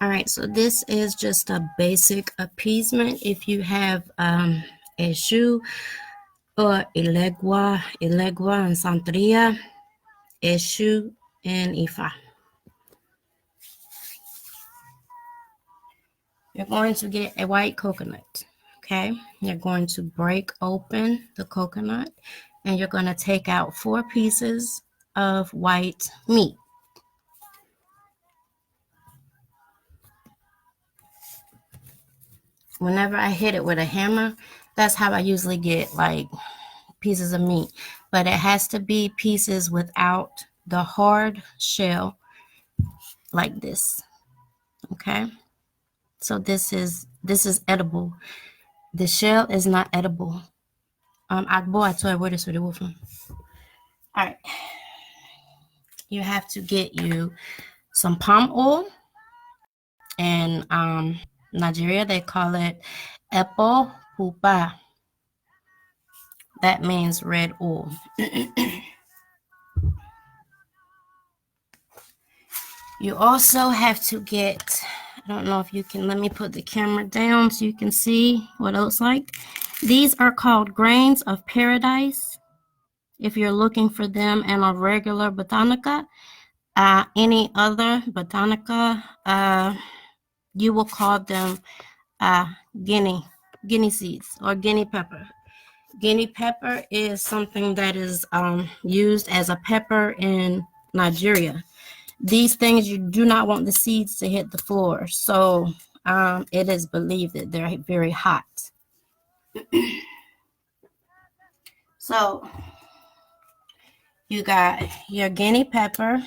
All right, so this is just a basic appeasement. If you have Eshu or Elegua and Santeria, Eshu and Ifa. You're going to get a white coconut, okay? You're going to break open the coconut and you're going to take out 4 pieces of white meat. Whenever I hit it with a hammer, that's how I usually get like pieces of meat. But it has to be pieces without the hard shell like this. Okay? So this is edible. The shell is not edible. Agbo atoy where this with from. All right. You have to get you some palm oil. In Nigeria, they call it epo pupa. That means red oil. You also have to get, I don't know if you can, let me put the camera down so you can see what it looks like. These are called grains of paradise. If you're looking for them in a regular botanica, any other botanica, you will call them guinea seeds or guinea pepper. Guinea pepper is something that is used as a pepper in Nigeria. These things, you do not want the seeds to hit the floor. So it is believed that they're very hot. So you got your guinea pepper.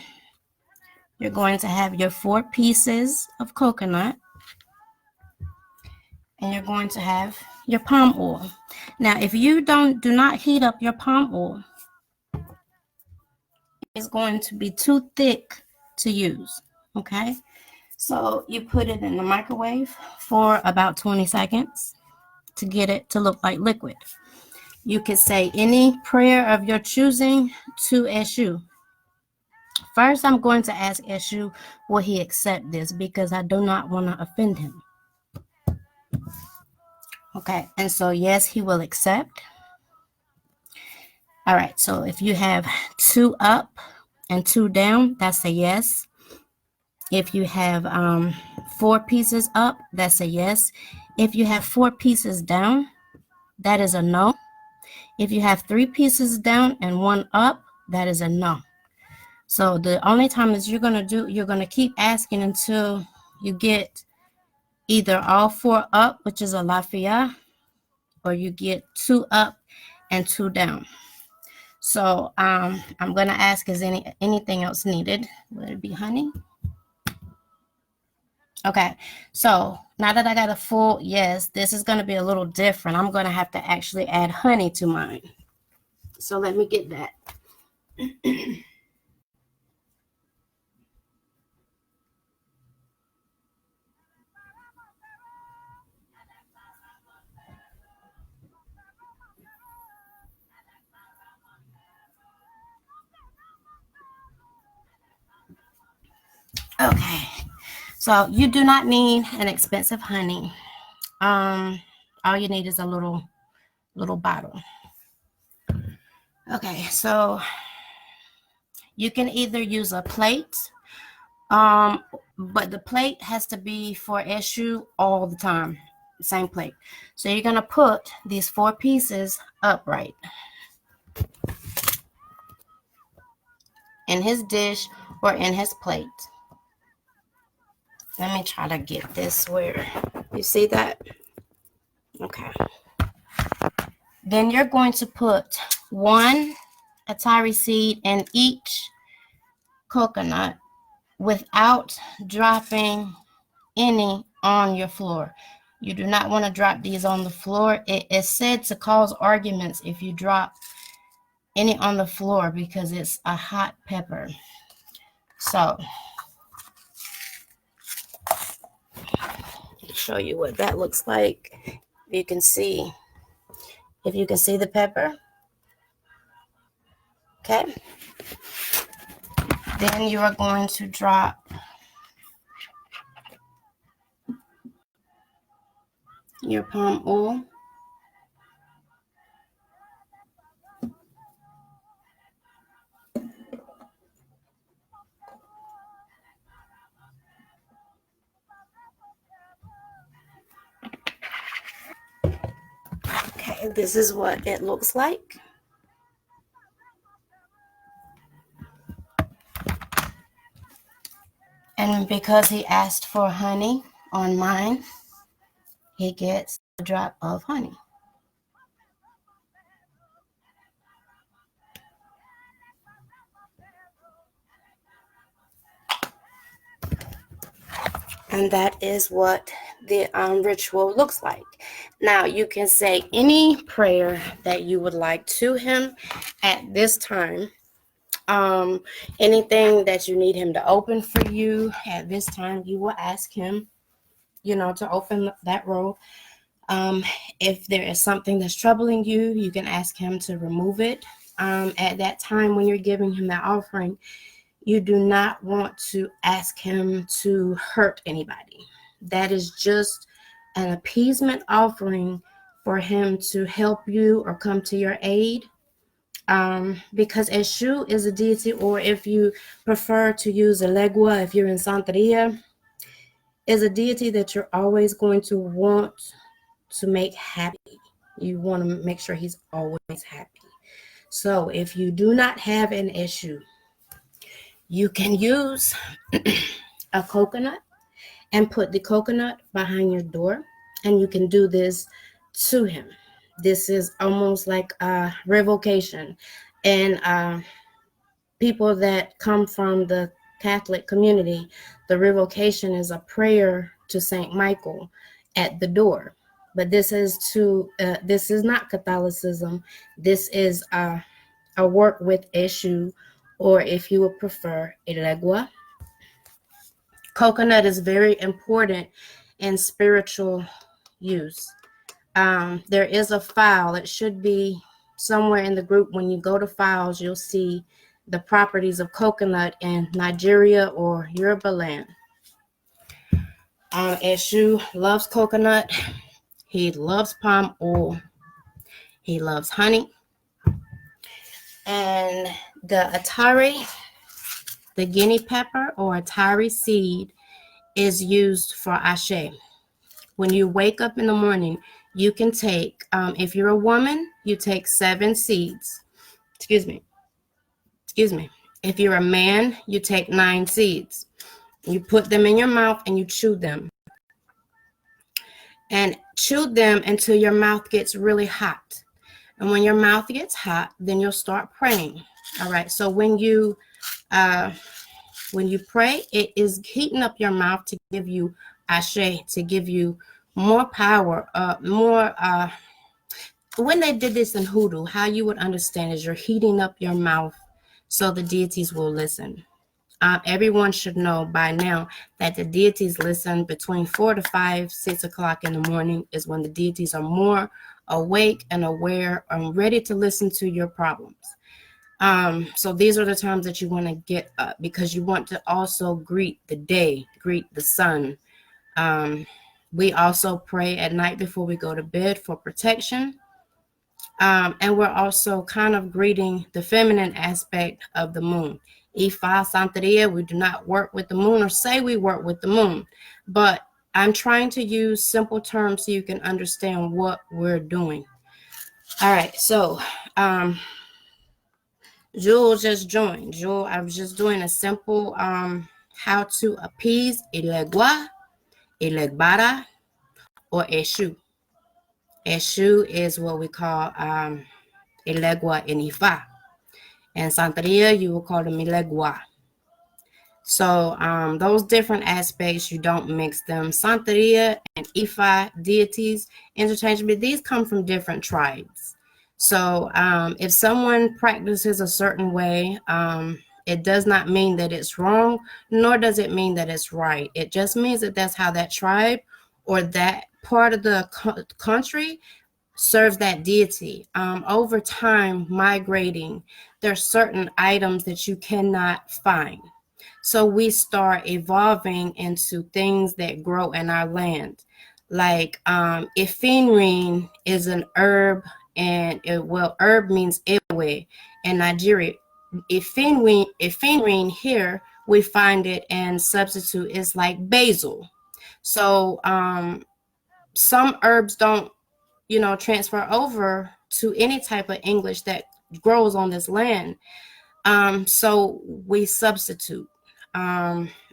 You're going to have your 4 pieces of coconut. And you're going to have your palm oil. Now, if you do not heat up your palm oil, it's going to be too thick to use. Okay? So you put it in the microwave for about 20 seconds to get it to look like liquid. You can say any prayer of your choosing to Eshu. First, I'm going to ask Eshu, will he accept this? Because I do not want to offend him. Okay, and so yes, he will accept. All right, so if you have 2 up and 2 down, that's a yes. If you have 4 pieces up, that's a yes. If you have 4 pieces down, that is a no. If you have 3 pieces down and 1 up, that is a no. So the only time that you're going to keep asking until you get either all 4 up, which is a lafia, or you get 2 up and 2 down. So I'm going to ask, is anything else needed? Would it be honey? Okay, so now that I got a full yes, this is going to be a little different. I'm going to have to actually add honey to mine. So let me get that. Okay, so you do not need an expensive honey. All you need is a little bottle. Okay, so you can either use a plate, but the plate has to be for Eshu all the time, same plate. So you're gonna put these 4 pieces upright in his dish or in his plate. Let me try to get this where you see that. Okay. Then you're going to put 1 Ataare seed in each coconut without dropping any on your floor. You do not want to drop these on the floor. It is said to cause arguments if you drop any on the floor because it's a hot pepper. So I'll show you what that looks like. If you can see the pepper. Okay. Then you are going to drop your palm oil. Okay, this is what it looks like. And because he asked for honey on mine, he gets a drop of honey. And that is what the ritual looks like. Now, you can say any prayer that you would like to him at this time. Anything that you need him to open for you at this time, you will ask him, to open that roll. If there is something that's troubling you, you can ask him to remove it. At that time when you're giving him that offering, you do not want to ask him to hurt anybody. That is just an appeasement offering for him to help you or come to your aid. Because Eshu is a deity, or if you prefer to use Elegua, if you're in Santeria, is a deity that you're always going to want to make happy. You want to make sure he's always happy. So if you do not have an Eshu, you can use a coconut and put the coconut behind your door, and you can do this to him. This is almost like a revocation. And people that come from the Catholic community, the revocation is a prayer to Saint Michael at the door. But this is not Catholicism. This is a work with Eshu, or if you would prefer, Elegua. Coconut is very important in spiritual use. There is a file. It should be somewhere in the group. When you go to files, you'll see the properties of coconut in Nigeria or Yoruba land. Eshu loves coconut. He loves palm oil. He loves honey. And the Ataare, the guinea pepper or Ataare seed, is used for Ashe. When you wake up in the morning, you can take, if you're a woman, you take 7 seeds. Excuse me. If you're a man, you take 9 seeds. You put them in your mouth and you chew them. And chew them until your mouth gets really hot. And when your mouth gets hot, then you'll start praying. All right. So when you pray, it is heating up your mouth to give you Ashe, to give you more power, when they did this in hoodoo, how you would understand is you're heating up your mouth so the deities will listen. Everyone should know by now that the deities listen between 4 to 5, 6 o'clock in the morning is when the deities are more awake and aware and ready to listen to your problems. So these are the times that you want to get up, because you want to also greet the day, greet the sun. We also pray at night before we go to bed for protection. And we're also kind of greeting the feminine aspect of the moon. Ifa Santeria, we do not work with the moon or say we work with the moon, but I'm trying to use simple terms so you can understand what we're doing. All right, so Jewel just joined. Jewel, I was just doing a simple how to appease Elegua, Elegbara, or Eshu. Eshu is what we call Elegua in Ifa. And Santeria, you will call them Elegua. So those different aspects, you don't mix them. Santeria and Ifa deities interchangeably, these come from different tribes. So if someone practices a certain way, it does not mean that it's wrong, nor does it mean that it's right. It just means that that's how that tribe or that part of the country serves that deity. Over time, migrating, there's certain items that you cannot find. So we start evolving into things that grow in our land. Like ephedrine is an herb, and herb means ewe in Nigeria. Ephedrine here we find it and substitute is like basil. So some herbs don't, transfer over to any type of English that grows on this land. So we substitute.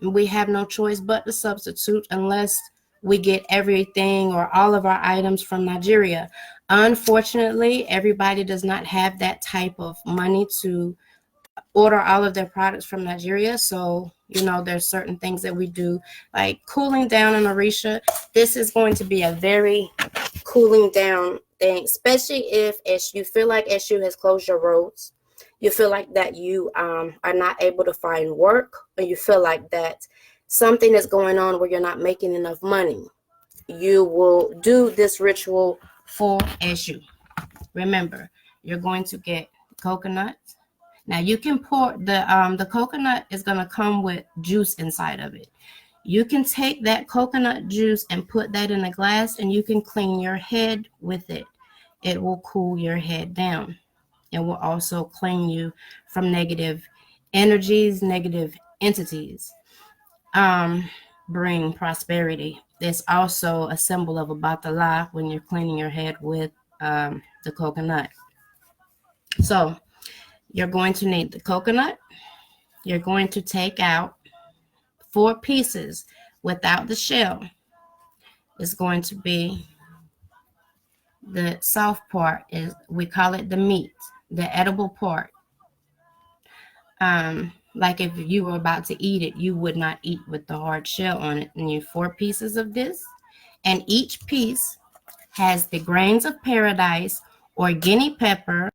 We have no choice but to substitute unless we get everything or all of our items from Nigeria. Unfortunately, everybody does not have that type of money to order all of their products from Nigeria. So, there's certain things that we do, like cooling down in Orisha. This is going to be a very cooling down thing, especially if you feel like SU has closed your roads. You feel like that you are not able to find work, or you feel like that something is going on where you're not making enough money. You will do this ritual for SU. Remember, you're going to get coconut. Now you can pour the coconut is going to come with juice inside of it. You can take that coconut juice and put that in a glass, and you can clean your head with it. It will cool your head down. It will also clean you from negative energies, negative entities. Bring prosperity. It's also a symbol of a batala when you're cleaning your head with the coconut. So you're going to need the coconut. You're going to take out 4 pieces without the shell. It's going to be the soft part, we call it the meat, the edible part. Like if you were about to eat it, you would not eat with the hard shell on it. And you 4 pieces of this, and each piece has the grains of paradise or guinea pepper,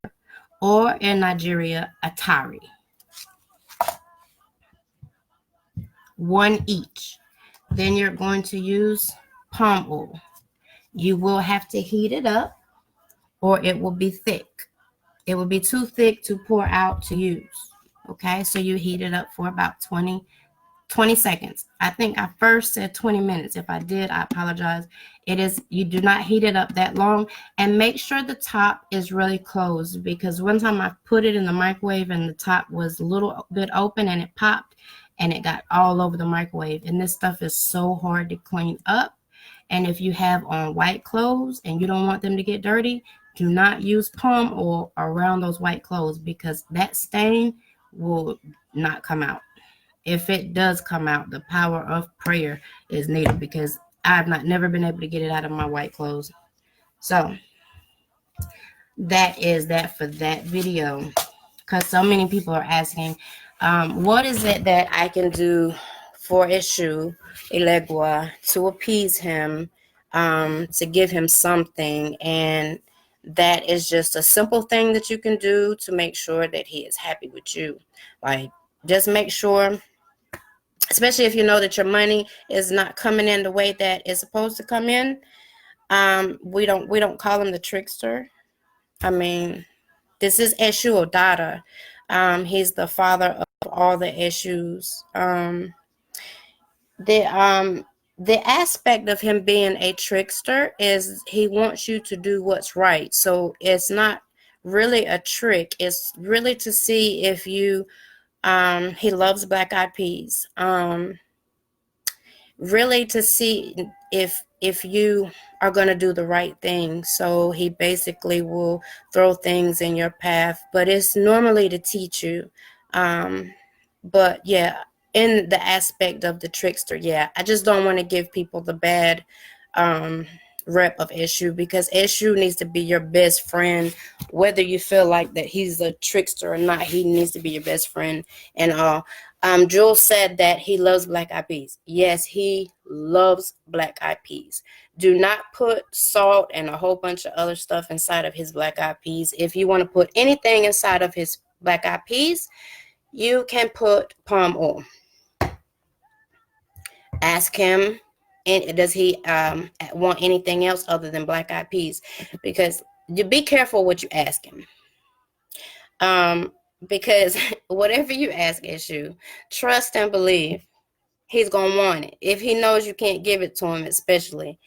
or in Nigeria, Ataare. 1 each. Then you're going to use palm oil. You will have to heat it up, or it will be thick. It will be too thick to pour out to use. Okay, so you heat it up for about 20 seconds. I think I first said 20 minutes. If I did, I apologize. You do not heat it up that long, and make sure the top is really closed, because one time I put it in the microwave and the top was a little bit open and it popped and it got all over the microwave. And this stuff is so hard to clean up. And if you have on white clothes and you don't want them to get dirty, do not use palm oil around those white clothes, because that stain will not come out. If it does come out, the power of prayer is needed, because I've never been able to get it out of my white clothes. So that is that for that video, because so many people are asking, what is it that I can do for Eshu Elegbara to appease him, to give him something. And that is just a simple thing that you can do to make sure that he is happy with you. Like, just make sure, especially if you know that your money is not coming in the way that it's supposed to come in. We don't call him the trickster. I mean, this is Eshu Odada. He's the father of all the Eshus. The aspect of him being a trickster is he wants you to do what's right. So it's not really a trick. It's really to see if you he loves black eyed peas. Really to see if you are going to do the right thing. So he basically will throw things in your path, but it's normally to teach you. But yeah, in the aspect of the trickster, yeah, I just don't want to give people the bad rep of Eshu, because Eshu needs to be your best friend. Whether you feel like that he's a trickster or not, he needs to be your best friend and all. Jules said that he loves black eyed peas. Yes, he loves black eyed peas. Do not put salt and a whole bunch of other stuff inside of his black eyed peas. If you want to put anything inside of his black eyed peas, you can put palm oil. Ask him, and does he want anything else other than black eyed peas? Because you be careful what you ask him. Because whatever you ask Eshu, trust and believe he's gonna want it. If he knows you can't give it to him, especially,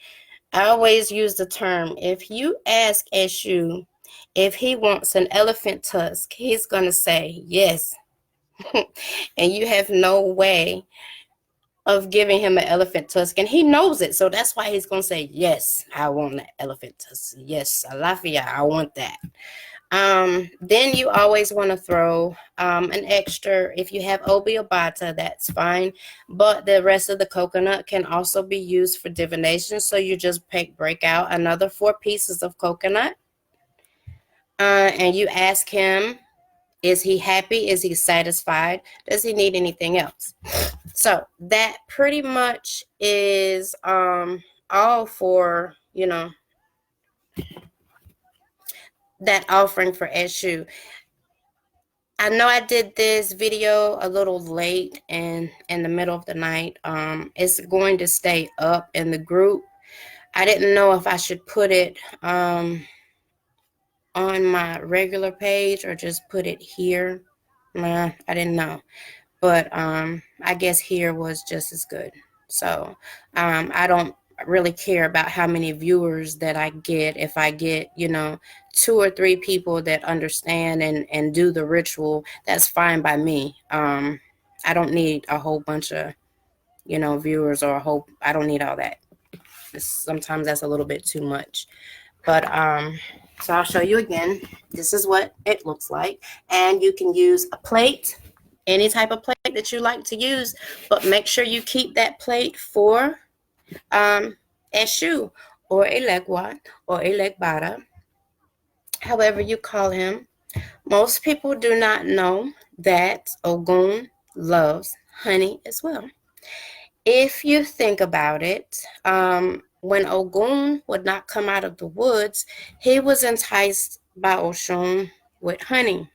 I always use the term, if you ask Eshu if he wants an elephant tusk, he's going to say yes. And you have no way of giving him an elephant tusk, and he knows it. So that's why he's going to say, yes, I want an elephant tusk. Yes, Alafia, I want that. Then you always want to throw an extra. If you have obi or bata, that's fine, but the rest of the coconut can also be used for divination. So you just break out another 4 pieces of coconut, and you ask him, is he happy? Is he satisfied? Does he need anything else? So that pretty much is all for, you know, that offering for Eshu. I know I did this video a little late and in the middle of the night. It's going to stay up in the group. I didn't know if I should put it on my regular page or just put it here. Nah, I didn't know. But I guess here was just as good. So I don't really care about how many viewers that I get. If I get, you know, 2 or 3 people that understand and do the ritual, that's fine by me. I don't need a whole bunch of, you know, viewers or I don't need all that. Sometimes that's a little bit too much. But so I'll show you again. This is what it looks like. And you can use a plate, any type of plate that you like to use, but make sure you keep that plate for Eshu or Elegwa or Elegbara, however you call him. Most people do not know that Ogun loves honey as well. If you think about it, when Ogun would not come out of the woods, he was enticed by Oshun with honey.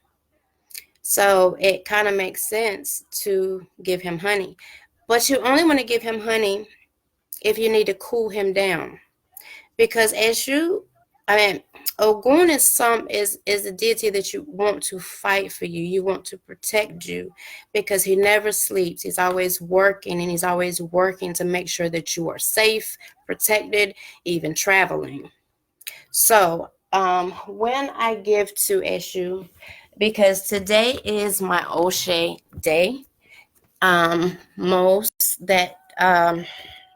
So it kind of makes sense to give him honey. But you only want to give him honey if you need to cool him down. Because Ogun is a deity that you want to fight for you. You want to protect you because he never sleeps. He's always working, and he's always working to make sure that you are safe, protected, even traveling. So when I give to Eshu, because today is my Oshe day, most that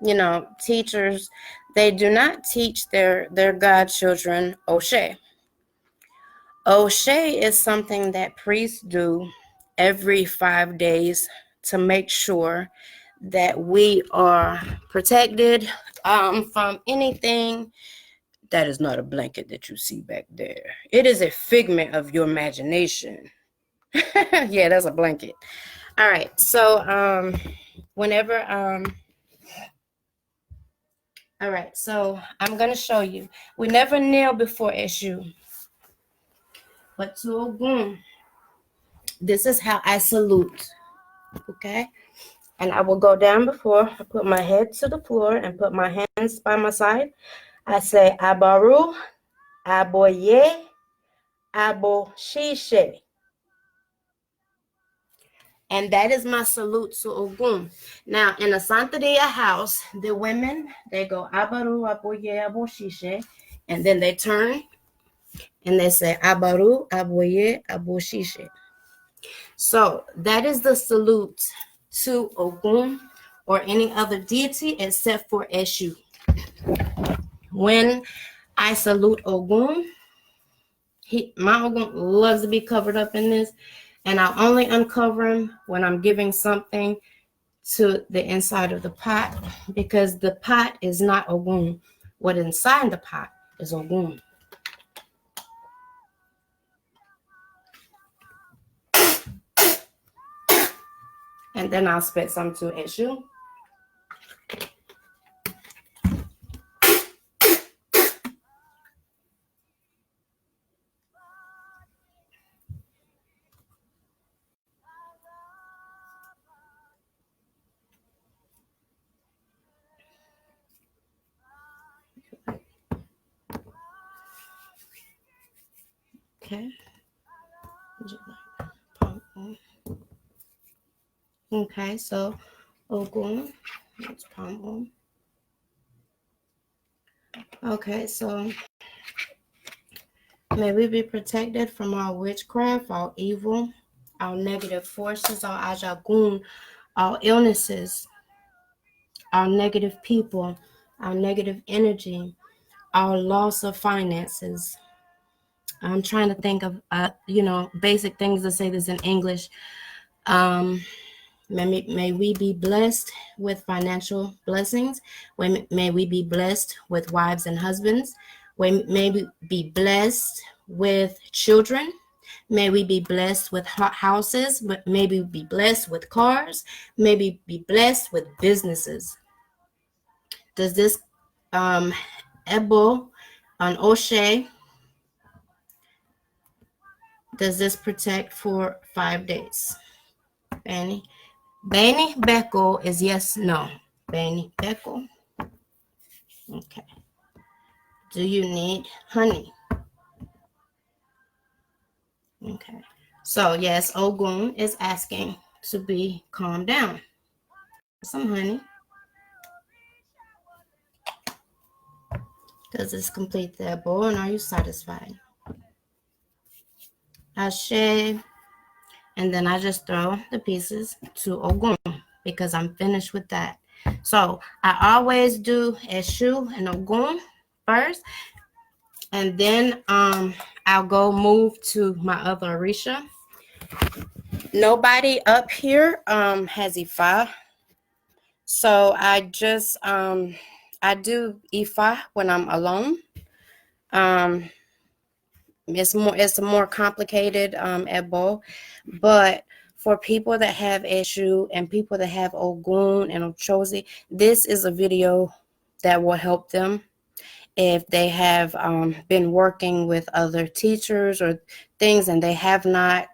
you know, teachers, they do not teach their godchildren Oshe. Oshe is something that priests do every 5 days to make sure that we are protected from anything. That is not a blanket that you see back there. It is a figment of your imagination. Yeah, that's a blanket. All right, so whenever all right, so I'm gonna show you. We never kneel before Eshu, but to Ogun, this is how I salute. Okay, and I will go down before I put my head to the floor and put my hands by my side. I say Abaru, Aboye, Abo Shishe. And that is my salute to Ogun. Now, in a Santeria house, the women, they go Abaru, Aboye, Abo Shishe, and then they turn and they say Abaru, Aboye, Abo Shishe. So that is the salute to Ogun or any other deity except for Eshu. When I salute Ogun, my Ogun loves to be covered up in this, and I'll only uncover him when I'm giving something to the inside of the pot, because the pot is not Ogun. What inside the pot is Ogun. And then I'll spit some to Eshu. Okay. Okay, so Ogun, let's palm Okay, so may we be protected from all witchcraft, all evil, all negative forces, all ajagun, all illnesses, all negative people, all negative energy, all loss of finances. I'm trying to think of, basic things to say this in English. Um, may we be blessed with financial blessings. May we be blessed with wives and husbands. May we be blessed with children. May we be blessed with houses. May we be blessed with cars. May we be blessed with businesses. Does this Ebo on O'Shea, does this protect for 5 days? Benny? Benny Beckle is yes, no. Benny Beckle. Okay. Do you need honey? Okay. So yes, Ogun is asking to be calmed down. Some honey. Does this complete the bowl and are you satisfied? I shave and then I just throw the pieces to Ogun because I'm finished with that. So I always do Eshu and Ogun first, and then I'll go move to my other Orisha. Nobody up here has Ifa, so I just I do Ifa when I'm alone. It's a more complicated Ebo, but for people that have Eshu and people that have Ogun and Ochozi, this is a video that will help them if they have been working with other teachers or things and they have not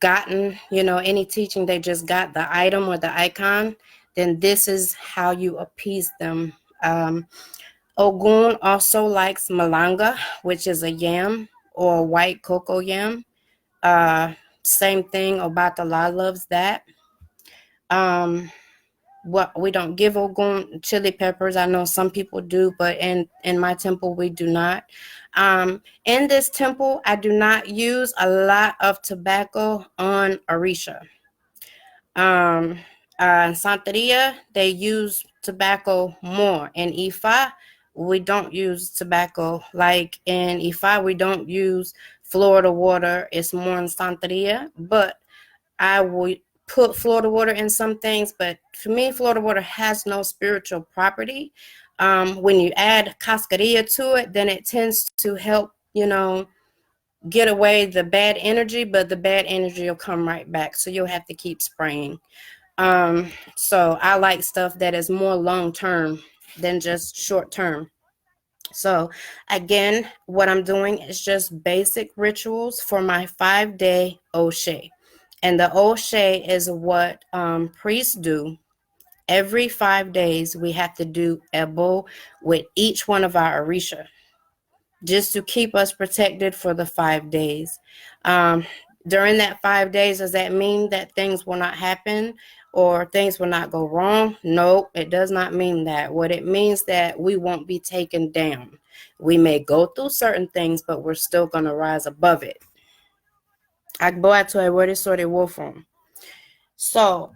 gotten, any teaching, they just got the item or the icon, then this is how you appease them. Ogun also likes malanga, which is a yam or white cocoa yam. Same thing, Obatala loves that. What we don't give Ogun chili peppers. I know some people do, but in my temple we do not. In this temple, I do not use a lot of tobacco on Orisha. In Santeria, they use tobacco more. In Ifa, we don't use tobacco. Like in Ifa, we don't use Florida water. It's more in Santeria, but I will put Florida water in some things, but for me, Florida water has no spiritual property. When you add cascarilla to it, then it tends to help, get away the bad energy, but the bad energy will come right back. So you'll have to keep spraying. So I like stuff that is more long-term than just short-term. So again, what I'm doing is just basic rituals for my 5-day O'Shea. And the O'Shea is what priests do. Every 5 days, we have to do Ebo with each one of our Orisha, just to keep us protected for the 5 days. During that 5 days, does that mean that things will not happen or things will not go wrong? No, it does not mean that. What it means that we won't be taken down. We may go through certain things, but we're still going to rise above it. So,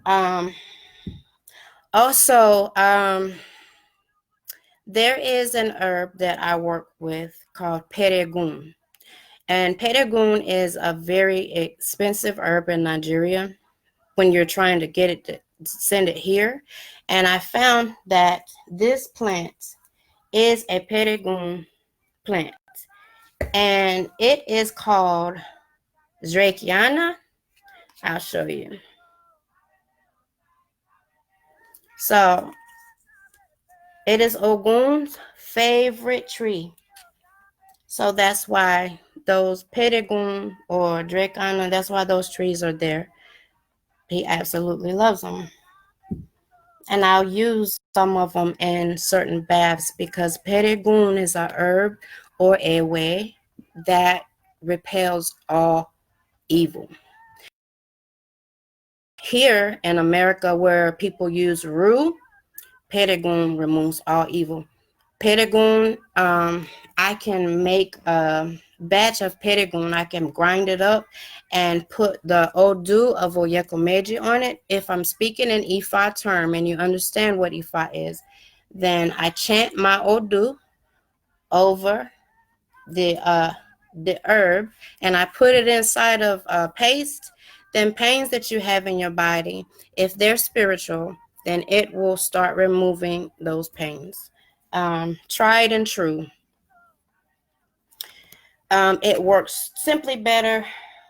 also, there is an herb that I work with called peregun. And peregun is a very expensive herb in Nigeria when you're trying to get it to send it here. And I found that this plant is a peregun plant. And it is called Zrekiana. I'll show you. So it is Ogun's favorite tree. So that's why those peregun or Drekana, that's why those trees are there. He absolutely loves them. And I'll use some of them in certain baths because peregun is a herb or a way that repels all evil. Here in America, where people use rue, peregun removes all evil. Pedigoon, I can make a batch of Pedigoon. I can grind it up and put the Odu of Oyekomeji on it. If I'm speaking an Ifa term and you understand what Ifa is, then I chant my Odu over the herb, and I put it inside of paste. Then pains that you have in your body, if they're spiritual, then it will start removing those pains. Tried and true. It works simply better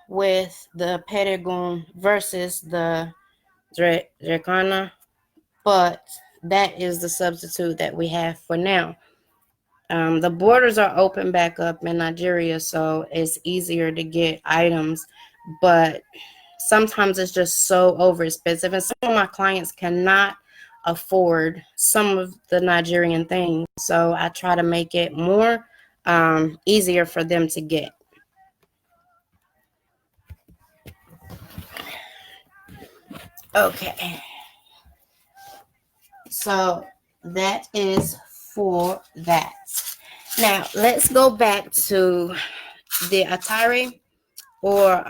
with the Pedigoon versus the Drecana, but that is the substitute that we have for now. The borders are open back up in Nigeria, so it's easier to get items, but sometimes it's just so over expensive, and some of my clients cannot afford some of the Nigerian things, so I try to make it more easier for them to get. Okay, so that is for that. Now let's go back to the Ataare, or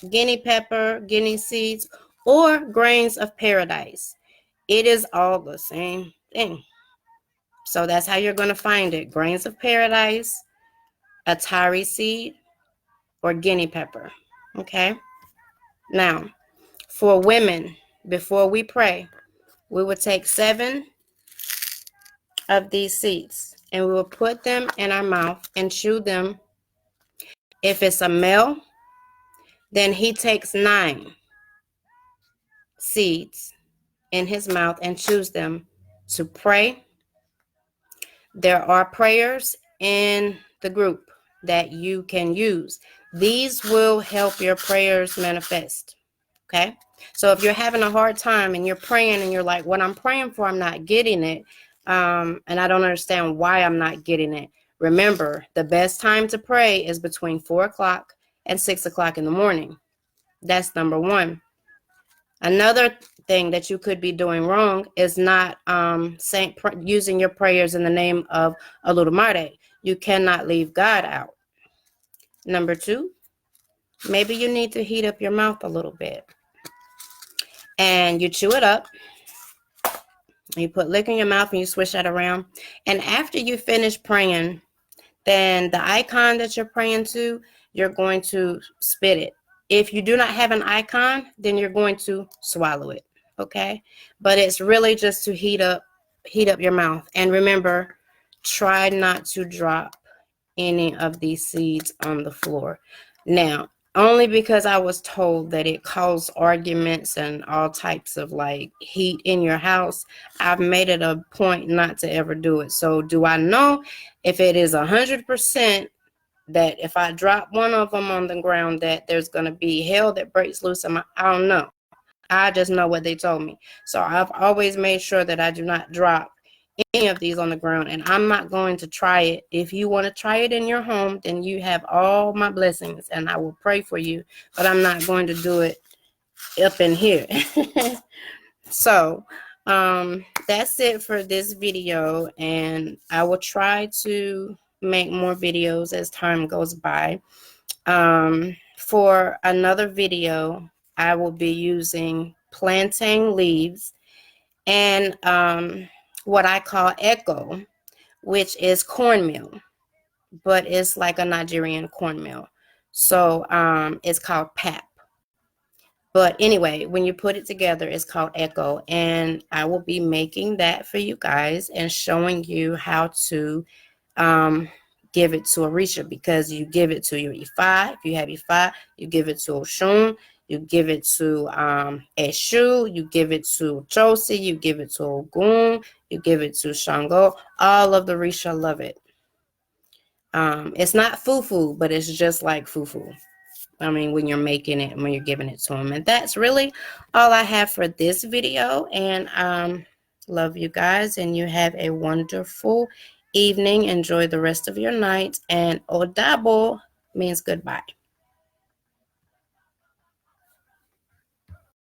guinea pepper, guinea seeds, or grains of paradise. It is all the same thing. So that's how you're going to find it. Grains of paradise, Ataare seed, or guinea pepper. Okay. Now, for women, before we pray, we will take 7 of these seeds and we will put them in our mouth and chew them. If it's a male, then he takes 9 seeds in his mouth and chews them to pray. There are prayers in the group that you can use. These will help your prayers manifest. Okay. So if you're having a hard time and you're praying and you're like, what I'm praying for, I'm not getting it. And I don't understand why I'm not getting it. Remember, the best time to pray is between 4 o'clock and 6 o'clock in the morning. That's number one. Another thing that you could be doing wrong is not using your prayers in the name of Elegbara. You cannot leave God out. Number 2, maybe you need to heat up your mouth a little bit. And you chew it up. You put liquor in your mouth and you swish that around. And after you finish praying, then the icon that you're praying to, you're going to spit it. If you do not have an icon, then you're going to swallow it. Okay, but it's really just to heat up your mouth. And remember, try not to drop any of these seeds on the floor. Now, only because I was told that it caused arguments and all types of like heat in your house, I've made it a point not to ever do it. So do I know if it is 100% that if I drop one of them on the ground that there's going to be hell that breaks loose in my, I don't know. I just know what they told me. So I've always made sure that I do not drop any of these on the ground, and I'm not going to try it. If you want to try it in your home, then you have all my blessings and I will pray for you, but I'm not going to do it up in here. So that's it for this video, and I will try to make more videos as time goes by. For another video, I will be using plantain leaves and what I call echo, which is cornmeal, but it's like a Nigerian cornmeal. So it's called pap. But anyway, when you put it together, it's called echo. And I will be making that for you guys and showing you how to give it to Orisha, because you give it to your Ifa. If you have Ifa, you give it to Oshun, you give it to Eshu, you give it to Chosi, you give it to Ogun, you give it to Shango. All of the Orisha love it. It's not fufu, but it's just like fufu. I mean, when you're making it and when you're giving it to them. And that's really all I have for this video. And love you guys, and you have a wonderful evening. Enjoy the rest of your night. And Odabo means goodbye.